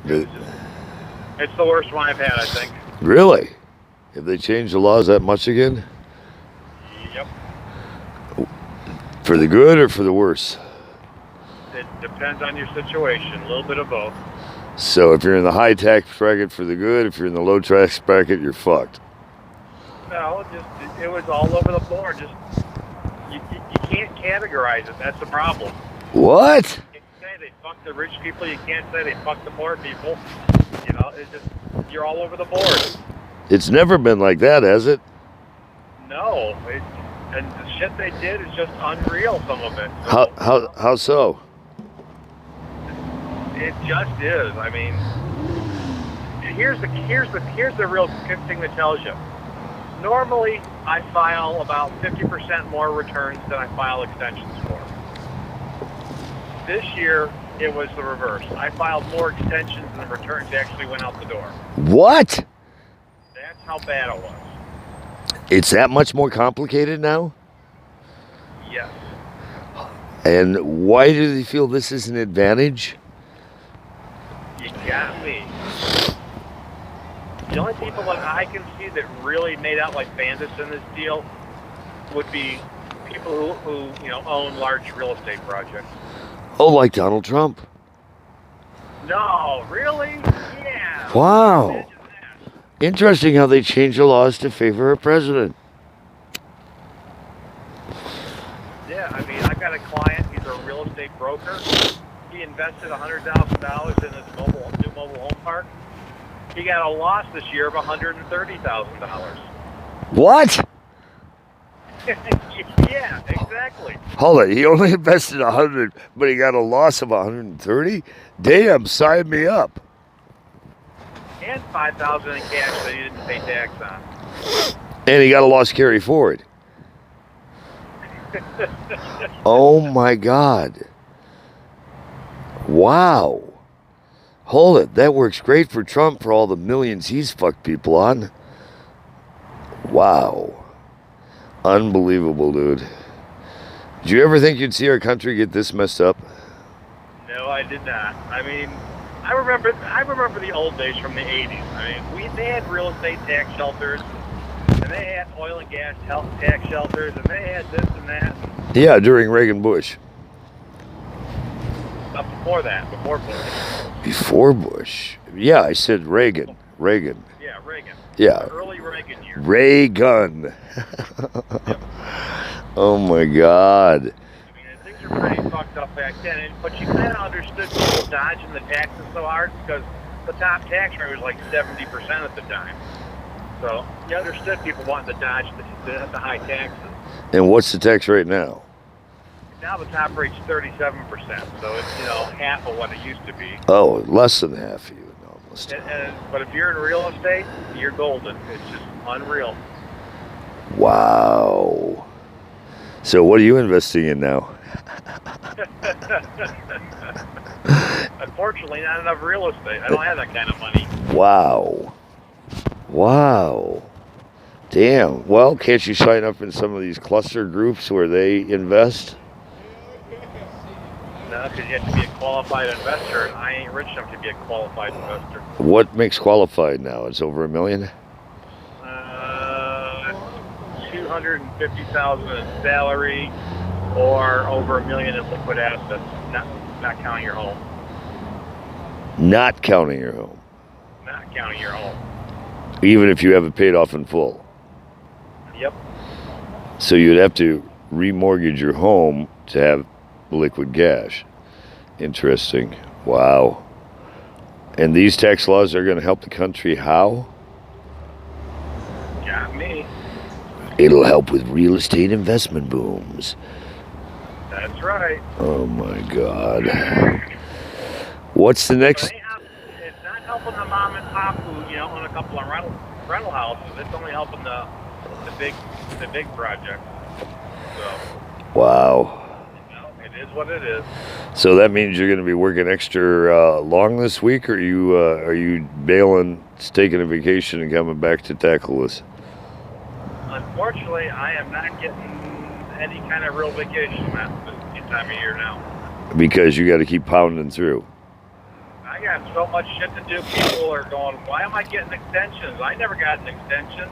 It's the worst one I've had, I think. Really? Have they changed the laws that much again? Yep. For the good or for the worse? It depends on your situation. A little bit of both. So if you're in the high tax bracket, for the good. If you're in the low tax bracket, you're fucked. No, it was all over the board. Just you can't categorize it. That's the problem. What? You can't say they fuck the rich people. You can't say they fuck the poor people. You know, it's just you're all over the board. It's never been like that, has it? No, and the shit they did is just unreal. Some of it. So, How so? It just is. I mean, here's the real thing that tells you. Normally, I file about 50% more returns than I file extensions for. This year, it was the reverse. I filed more extensions than the returns actually went out the door. What? That's how bad it was. It's that much more complicated now? Yes. And why do they feel this is an advantage? You got me. The only people that I can see that really made out like bandits in this deal would be people who own large real estate projects. Oh, like Donald Trump? No, really? Yeah. Wow. Interesting how they changed the laws to favor a president. Yeah, I mean, I've got a client. He's a real estate broker. He invested $100,000 in his new mobile home park. He got a loss this year of $130,000. What? Yeah, exactly. Hold on, he only invested 100, but he got a loss of 130? Damn, sign me up. And $5,000 in cash that he didn't pay tax on. And he got a loss carry forward. Oh my God. Wow. Hold it, that works great for Trump for all the millions he's fucked people on. Wow. Unbelievable, dude. Did you ever think you'd see our country get this messed up? No, I did not. I mean, I remember the old days from the 80s. I mean, they had real estate tax shelters, and they had oil and gas tax shelters, and they had this and that. Yeah, during Reagan Bush. Before that, before Bush. Before Bush? Yeah, I said Reagan. Reagan. Yeah, Reagan. Yeah. The early Reagan years. Reagan. Yep. Oh my God. I mean, things were pretty fucked up back then, but you kind of understood people dodging the taxes so hard because the top tax rate was like 70% at the time. So you understood people wanting to dodge the high taxes. And what's the tax rate now? Now the top rate's 37%, so it's half of what it used to be. Oh, less than half even almost. But if you're in real estate, you're golden. It's just unreal. Wow. So what are you investing in now? Unfortunately, not enough real estate. I don't have that kind of money. Wow. Wow. Damn. Well, can't you sign up in some of these cluster groups where they invest? No, because you have to be a qualified investor, and I ain't rich enough to be a qualified investor. What makes qualified now? It's over $1 million? $250,000 in salary, or over $1 million in liquid assets, not counting your home. Not counting your home. Not counting your home. Even if you have it paid off in full. Yep. So you'd have to remortgage your home to have liquid cash. Interesting. Wow. And these tax laws are going to help the country how? Got me. It'll help with real estate investment booms. That's right. Oh my God. What's the next? It's not helping the mom and pop who own a couple of rental houses. It's only helping the big projects. So. Wow. It is what it is. So that means you're going to be working extra long this week, or are you bailing, taking a vacation, and coming back to tackle this? Unfortunately, I am not getting any kind of real vacation at this time of year now. Because you got to keep pounding through. I got so much shit to do. People are going, why am I getting extensions? I never got an extension.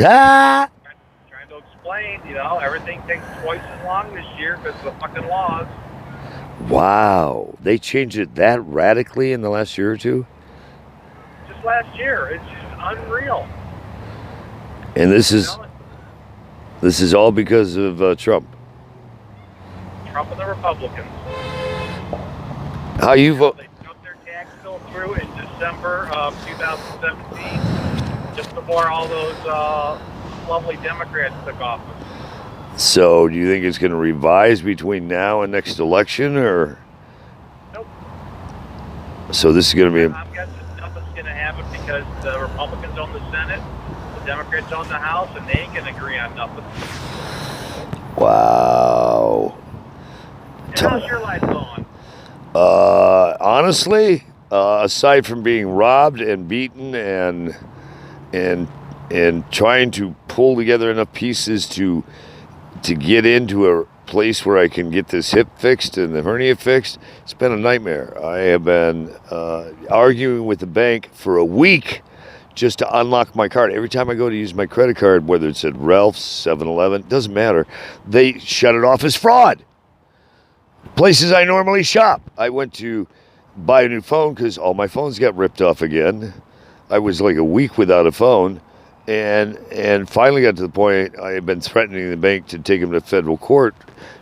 Ah! Trying to explain, everything takes twice as long this year because of the fucking laws. Wow. They changed it that radically in the last year or two? Just last year. It's just unreal. And this is all because of Trump. Trump and the Republicans. How you vote? They took their tax bill through in December of 2017, just before all those lovely Democrats took office. So, do you think it's going to revise between now and next election, or? Nope. So this is going to be. I'm guessing nothing's going to happen because the Republicans own the Senate, the Democrats own the House, and they ain't going to agree on nothing. Wow. And how's your life going? Honestly, aside from being robbed and beaten and trying to pull together enough pieces to get into a place where I can get this hip fixed and the hernia fixed, it's been a nightmare. I have been arguing with the bank for a week just to unlock my card. Every time I go to use my credit card, whether it's at Ralph's, 7-Eleven, doesn't matter, they shut it off as fraud. Places I normally shop. I went to buy a new phone because all my phones got ripped off again. I was like a week without a phone. And finally got to the point I had been threatening the bank to take them to federal court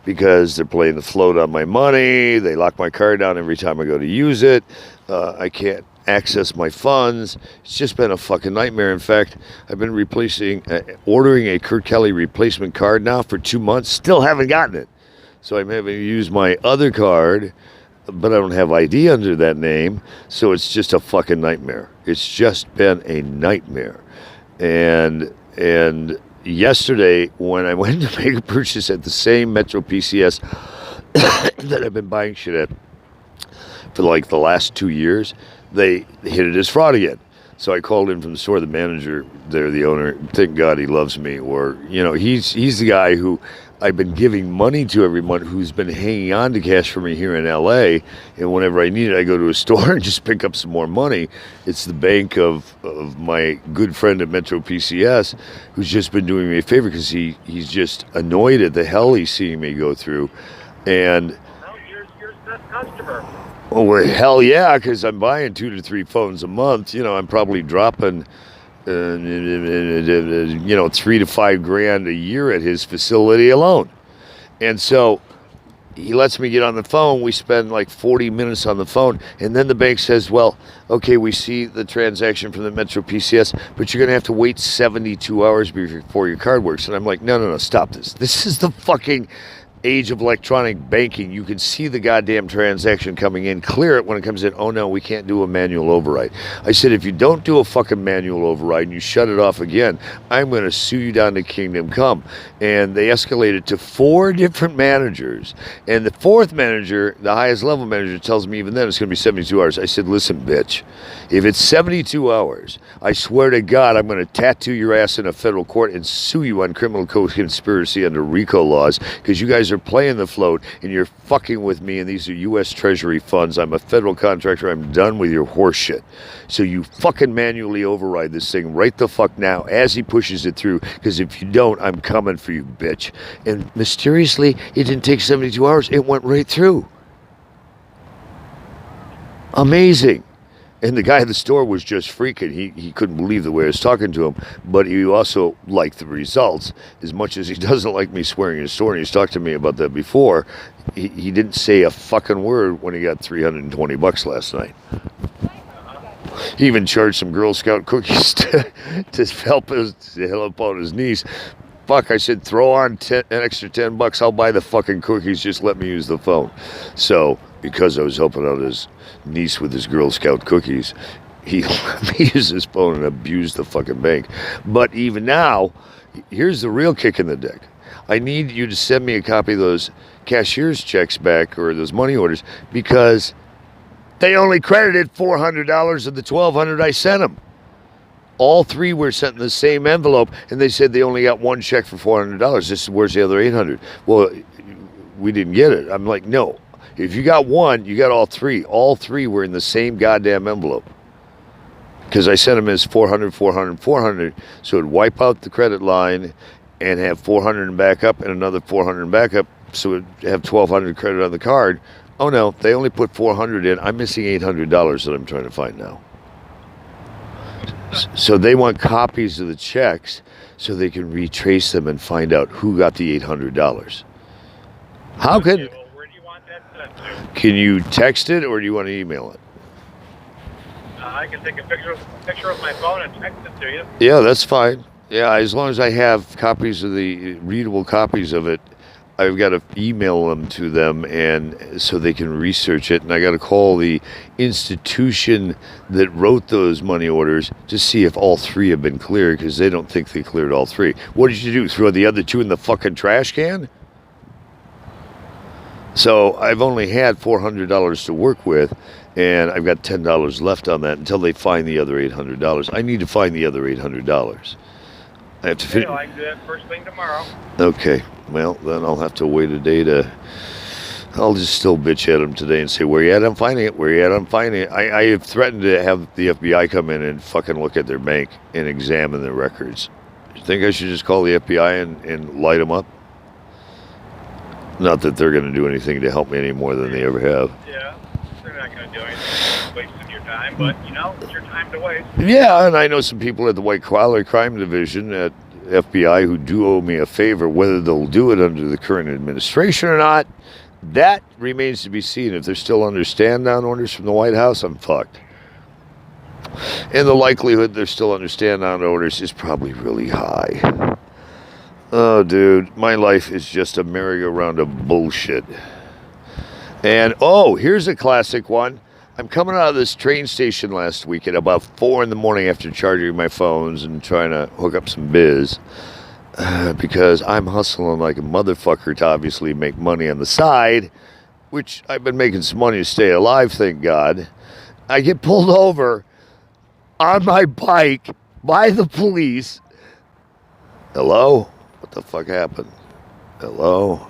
because they're playing the float on my money. They lock my card down every time I go to use it. I can't access my funds. It's just been a fucking nightmare. In fact, I've been ordering a Kurt Kelly replacement card now for 2 months. Still haven't gotten it. So I'm having to use my other card, but I don't have ID under that name. So it's just a fucking nightmare. It's just been a nightmare. And yesterday, when I went to make a purchase at the same Metro PCS that I've been buying shit at for like the last 2 years, they hit it as fraud again. So I called in from the store, the manager there, the owner. Thank God he loves me. Or, he's the guy who I've been giving money to every month, who's been hanging on to cash for me here in LA. And whenever I need it, I go to a store and just pick up some more money. It's the bank of my good friend at Metro PCS, who's just been doing me a favor because he's just annoyed at the hell he's seeing me go through. And Well, you're his best customer. well, hell yeah, because I'm buying 2 to 3 phones a month. I'm probably dropping, 3 to 5 grand a year at his facility alone. And so he lets me get on the phone. We spend like 40 minutes on the phone. And then the bank says, well, okay, we see the transaction from the Metro PCS, but you're going to have to wait 72 hours before your card works. And I'm like, no, stop this. This is the fucking age of electronic banking. You can see the goddamn transaction coming in, clear it when it comes in. Oh no, we can't do a manual override. I said, if you don't do a fucking manual override and you shut it off again, I'm going to sue you down to Kingdom Come. And they escalated to 4 different managers. And the 4th manager, the highest level manager, tells me even then it's going to be 72 hours. I said, listen, bitch, if it's 72 hours, I swear to God, I'm going to tattoo your ass in a federal court and sue you on criminal co-conspiracy under RICO laws, because you guys are playing the float and you're fucking with me, and these are U.S. Treasury funds. I'm a federal contractor. I'm done with your horse shit. So you fucking manually override this thing right the fuck now as he pushes it through, because if you don't, I'm coming for you, bitch. And mysteriously, it didn't take 72 hours. It went right through. Amazing. And the guy at the store was just freaking. He couldn't believe the way I was talking to him, but he also liked the results as much as he doesn't like me swearing in his store. And he's talked to me about that before. He didn't say a fucking word when he got $320 last night. He even charged some Girl Scout cookies to help out his niece. Fuck, I said, throw on an extra $10. I'll buy the fucking cookies. Just let me use the phone. So, because I was helping out his niece with his Girl Scout cookies, he let me use his phone and abuse the fucking bank. But even now, here's the real kick in the dick. I need you to send me a copy of those cashier's checks back, or those money orders, because they only credited $400 of the $1,200 I sent them. All 3 were sent in the same envelope, and they said they only got 1 check for $400. This is, where's the other $800? Well, we didn't get it. I'm like, no, If you got one, you got all three. All three were in the same goddamn envelope. Because I sent them as 400, 400, 400. So it'd wipe out the credit line and have 400 in backup and another 400 in backup. So it'd have 1,200 credit on the card. Oh no, they only put 400 in. I'm missing $800 that I'm trying to find now. So they want copies of the checks so they can retrace them and find out who got the $800. How can... Okay, well, where do you want that sent to? Can you text it or do you want to email it? I can take a picture of my phone and text it to you. Yeah, that's fine. Yeah, as long as I have copies of the readable copies of it, I've got to email them to them and so they can research it. And I got to call the institution that wrote those money orders to see if all three have been cleared because they don't think they cleared all three. What did you do? Throw the other two in the fucking trash can? So I've only had $400 to work with, and I've got $10 left on that until they find the other $800. I need to find the other $800. I have to Okay, I can do that first thing tomorrow. Okay, well, then I'll have to wait a day to... I'll just still bitch at them today and say, where you at? I'm finding it. Where you at? I'm finding it. I have threatened to have the FBI come in and fucking look at their bank and examine their records. You think I should just call the FBI and light them up? Not that they're going to do anything to help me any more than they ever have. Yeah, they're not going to do anything. Wasting your time, but, you know, it's your time to waste. Yeah, and I know some people at the White Collar Crime Division at FBI who do owe me a favor. Whether they'll do it under the current administration or not, that remains to be seen. If they're still under stand-down orders from the White House, I'm fucked. And the likelihood they're still under stand-down orders is probably really high. Oh, dude, my life is just a merry-go-round of bullshit. And, oh, here's a classic one. I'm coming out of this train station last week at about 4 in the morning after charging my phones and trying to hook up some biz. Because I'm hustling like a motherfucker to obviously make money on the side, which I've been making some money to stay alive, thank God. I get pulled over on my bike by the police. Hello? What the fuck happened? Hello?